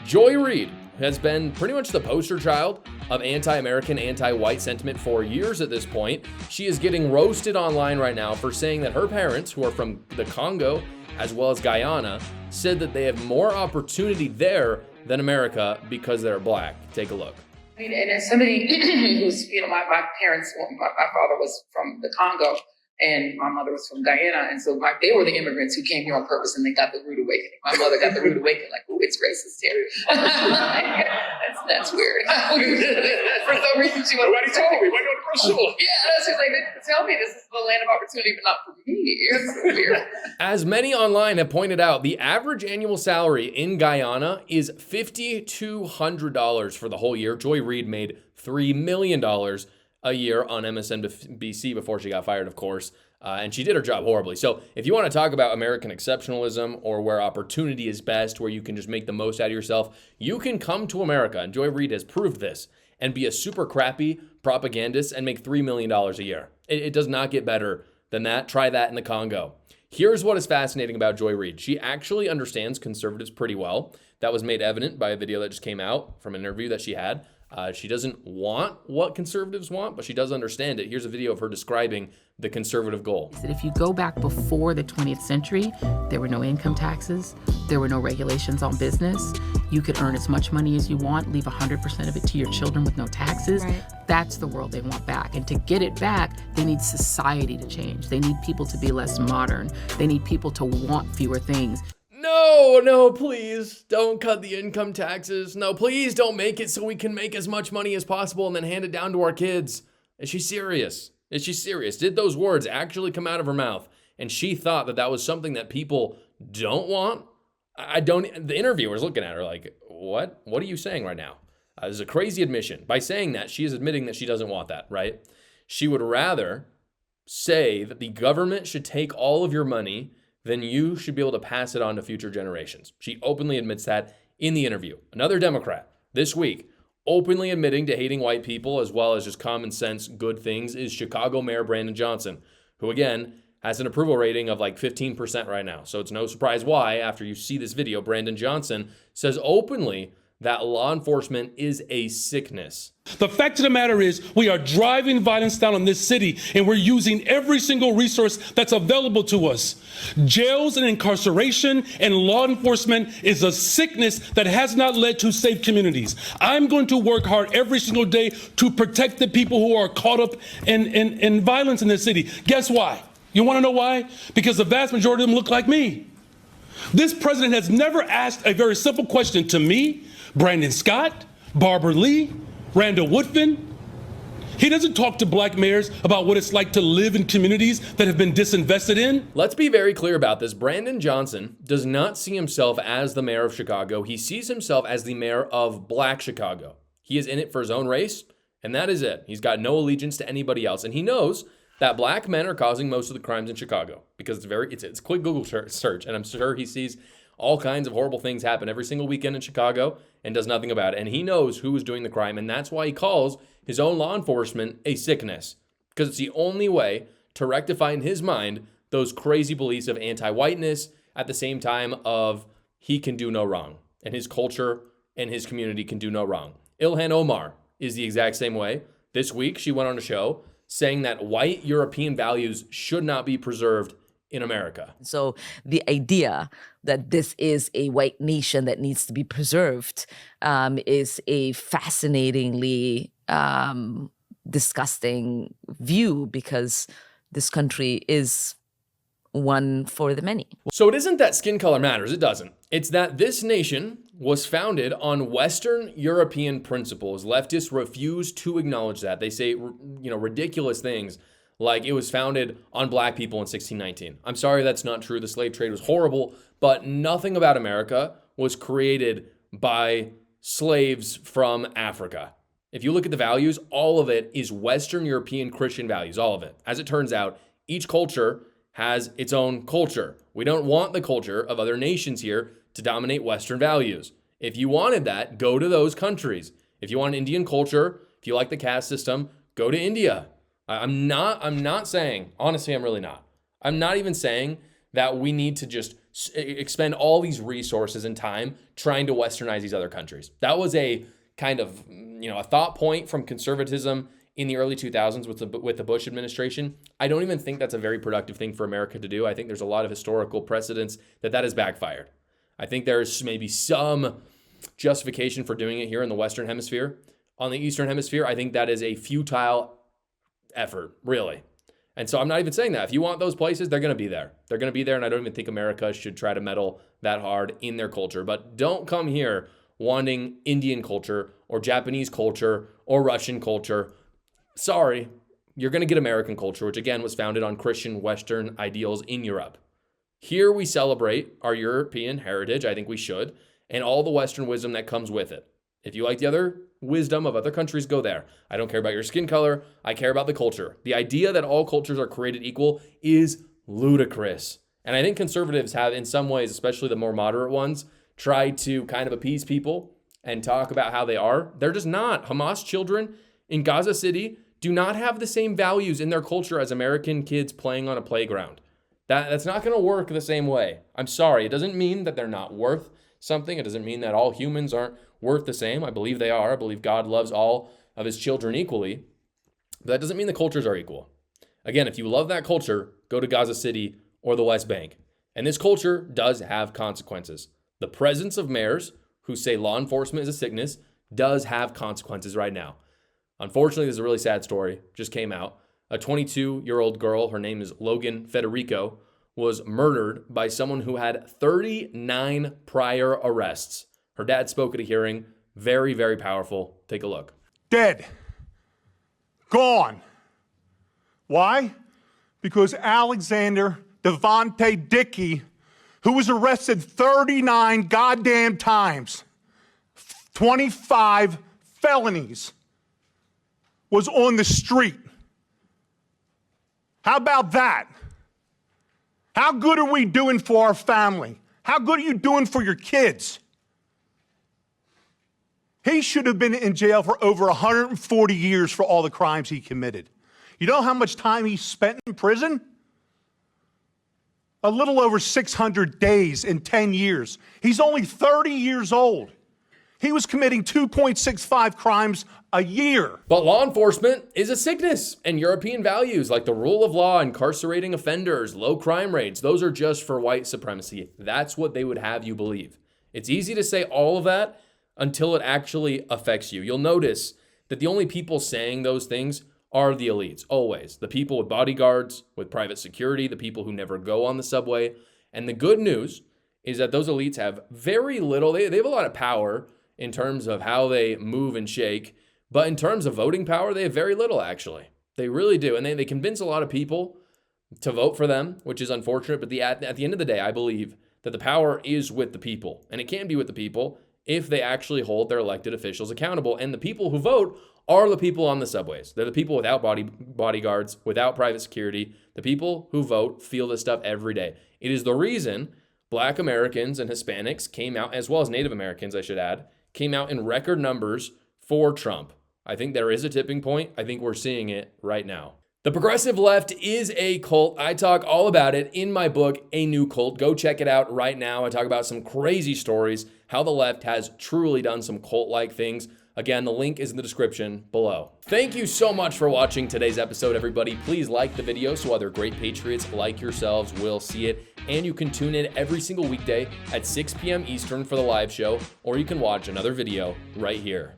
Joy Reid has been pretty much the poster child of anti-American, anti-white sentiment for years at this point. She is getting roasted online right now for saying that her parents, who are from the Congo as well as Guyana, said that they have more opportunity there than America because they're black. Take a look. I mean, and as somebody who's, my parents, my father was from the Congo and my mother was from Guyana. And so they were the immigrants who came here on purpose and they got the rude awakening. My mother got the rude awakening, like, ooh, it's racist here. that's weird. For some reason, she was. Nobody told me. Why don't you pursue? Yeah, she's like, tell me this is the land of opportunity, but not for me. It's so weird. As many online have pointed out, the average annual salary in Guyana is $5,200 for the whole year. Joy Reid made $3 million a year on MSNBC before she got fired, of course. And she did her job horribly. So if you want to talk about American exceptionalism or where opportunity is best, where you can just make the most out of yourself, you can come to America. And Joy Reid has proved this and be a super crappy propagandist and make $3 million a year. It does not get better than that. Try that in the Congo. Here's what is fascinating about Joy Reid. She actually understands conservatives pretty well. That was made evident by a video that just came out from an interview that she had. She doesn't want what conservatives want, but she does understand it. Here's a video of her describing the conservative goal. That if you go back before the 20th century, there were no income taxes, there were no regulations on business. You could earn as much money as you want, leave 100% of it to your children with no taxes. Right. That's the world they want back. And to get it back, they need society to change. They need people to be less modern. They need people to want fewer things. No, please don't cut the income taxes. No, please don't make it so we can make as much money as possible and then hand it down to our kids. Is she serious? Is she serious? Did those words actually come out of her mouth? And she thought that that was something that people don't want? The interviewer's looking at her like, what? What are you saying right now? This is a crazy admission. By saying that, she is admitting that she doesn't want that, right? She would rather say that the government should take all of your money, then you should be able to pass it on to future generations. She openly admits that in the interview. Another Democrat this week openly admitting to hating white people as well as just common sense good things is Chicago Mayor Brandon Johnson, who again has an approval rating of like 15% right now. So it's no surprise why, after you see this video, Brandon Johnson says openly that law enforcement is a sickness. The fact of the matter is we are driving violence down in this city and we're using every single resource that's available to us. Jails and incarceration and law enforcement is a sickness that has not led to safe communities. I'm going to work hard every single day to protect the people who are caught up in violence in this city. Guess why? You want to know why? Because the vast majority of them look like me. This president has never asked a very simple question to me, Brandon Scott, Barbara Lee, Randall Woodfin. He doesn't talk to black mayors about what it's like to live in communities that have been disinvested in. Let's be very clear about this. Brandon Johnson does not see himself as the mayor of Chicago. He sees himself as the mayor of Black Chicago. He is in it for his own race, and that is it. He's got no allegiance to anybody else, and he knows that black men are causing most of the crimes in Chicago because it's a quick Google search, and I'm sure he sees all kinds of horrible things happen every single weekend in Chicago and does nothing about it. And he knows who is doing the crime, and that's why he calls his own law enforcement a sickness, because it's the only way to rectify in his mind those crazy beliefs of anti-whiteness at the same time of he can do no wrong, and his culture and his community can do no wrong. Ilhan Omar is the exact same way. This week, she went on a show saying that white European values should not be preserved in America. So the idea that this is a white nation that needs to be preserved is a fascinatingly disgusting view, because this country is one for the many. So it isn't that skin color matters. It doesn't. It's that this nation was founded on Western European principles. Leftists refuse to acknowledge that. They say, ridiculous things like it was founded on black people in 1619. I'm sorry, that's not true. The slave trade was horrible, but nothing about America was created by slaves from Africa. If you look at the values, all of it is Western European Christian values, all of it. As it turns out, each culture has its own culture. We don't want the culture of other nations here to dominate Western values. If you wanted that, go to those countries. If you want Indian culture, if you like the caste system, go to India. I'm not saying, honestly, I'm really not. I'm not even saying that we need to just expend all these resources and time trying to westernize these other countries. That was a kind of, a thought point from conservatism in the early 2000s with the Bush administration. I don't even think that's a very productive thing for America to do. I think there's a lot of historical precedents that has backfired. I think there's maybe some justification for doing it here in the Western Hemisphere. On the Eastern Hemisphere, I think that is a futile effort, really. And so I'm not even saying that. If you want those places, they're going to be there. They're going to be there, and I don't even think America should try to meddle that hard in their culture. But don't come here wanting Indian culture or Japanese culture or Russian culture. Sorry, you're going to get American culture, which again was founded on Christian Western ideals in Europe. Here we celebrate our European heritage, I think we should, and all the Western wisdom that comes with it. If you like the other wisdom of other countries, go there. I don't care about your skin color. I care about the culture. The idea that all cultures are created equal is ludicrous. And I think conservatives have, in some ways, especially the more moderate ones, tried to kind of appease people and talk about how they are. They're just not. Hamas children in Gaza City do not have the same values in their culture as American kids playing on a playground. That's not going to work the same way. I'm sorry. It doesn't mean that they're not worth something. It doesn't mean that all humans aren't worth the same. I believe they are. I believe God loves all of his children equally. But that doesn't mean the cultures are equal. Again, if you love that culture, go to Gaza City or the West Bank. And this culture does have consequences. The presence of mayors who say law enforcement is a sickness does have consequences right now. Unfortunately, this is a really sad story. Just came out. A 22-year-old girl, her name is Logan Federico, was murdered by someone who had 39 prior arrests. Her dad spoke at a hearing. Very, very powerful. Take a look. Dead. Gone. Why? Because Alexander Devontae Dickey, who was arrested 39 goddamn times, 25 felonies, was on the street. How about that? How good are we doing for our family? How good are you doing for your kids? He should have been in jail for over 140 years for all the crimes he committed. You know how much time he spent in prison? A little over 600 days in 10 years. He's only 30 years old. He was committing 2.65 crimes a year. But law enforcement is a sickness, and European values like the rule of law, incarcerating offenders, low crime rates, those are just for white supremacy. That's what they would have you believe. It's easy to say all of that until it actually affects you. You'll notice that the only people saying those things are the elites, always. The people with bodyguards, with private security, the people who never go on the subway. And the good news is that those elites have very little, they have a lot of power in terms of how they move and shake. But in terms of voting power, they have very little, actually. They really do. And they convince a lot of people to vote for them, which is unfortunate. But at the end of the day, I believe that the power is with the people. And it can be with the people if they actually hold their elected officials accountable. And the people who vote are the people on the subways. They're the people without bodyguards, without private security. The people who vote feel this stuff every day. It is the reason Black Americans and Hispanics came out, as well as Native Americans, I should add, came out in record numbers for Trump. I think there is a tipping point. I think we're seeing it right now. The progressive left is a cult. I talk all about it in my book, A New Cult. Go check it out right now. I talk about some crazy stories, how the left has truly done some cult-like things. Again, the link is in the description below. Thank you so much for watching today's episode, everybody. Please like the video so other great patriots like yourselves will see it. And you can tune in every single weekday at 6 p.m. Eastern for the live show, or you can watch another video right here.